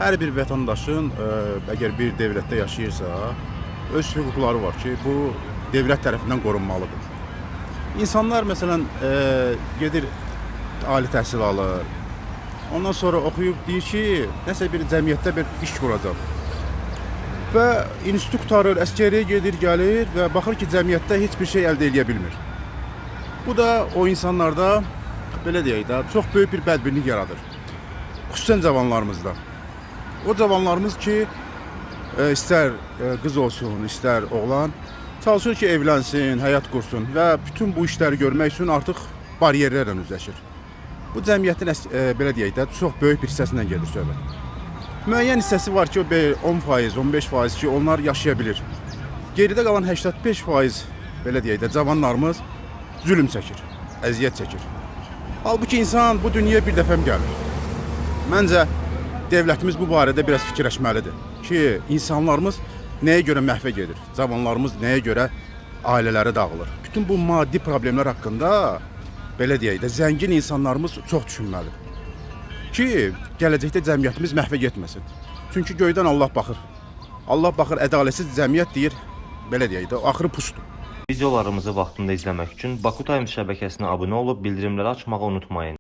Hər bir vətəndaşın əgər bir dövlətdə yaşayırsa, öz hüquqları var ki, bu dövlət tərəfindən qorunmalıdır. İnsanlar məsələn gedir ali təhsil alır. Ondan sonra oxuyub deyir ki, nəsə bir cəmiyyətdə bir iş quracaq. Və institut qurtarır, əsgəriyə gedir, gəlir və baxır ki, cəmiyyətdə heç bir şey əldə edə bilmir. Bu da o insanlarda belə deyək də, çox böyük bir bədbinlik yaradır. Xüsusən cavanlarımızda. O cavanlarımız ki, istər qız olsun, istər oğlan, çalışır ki, evlənsin, həyat qursun və bütün bu işləri görmək üçün artıq bariyerlərlə üzləşir. Bu cəmiyyətin belə deyək də, çox böyük bir hissəsindən gedir söhbət. Müəyyən hissəsi var ki, 10%, 15% ki, onlar yaşaya bilir. Geridə qalan 85% belə deyək də, cavanlarımız zülm çəkir, əziyyət çəkir. Halbuki insan bu dünyaya bir dəfə gəlir. Məncə, devlətimiz bu barədə biraz fikirləşməlidir ki, insanlarımız nəyə görə məhvə gedir, cavanlarımız nəyə görə ailələri dağılır. Bütün bu maddi problemlər haqqında, belə deyək də, zəngin insanlarımız çox düşünməlidir ki, gələcəkdə cəmiyyətimiz məhvə getməsin. Çünki göydən Allah baxır. Allah baxır, ədalətsiz cəmiyyət deyir, belə deyək də, axırı pusdur. Videolarımızı vaxtında izləmək üçün Baku Times şəbəkəsinə abunə olub bildirimləri açmağı unutmayın.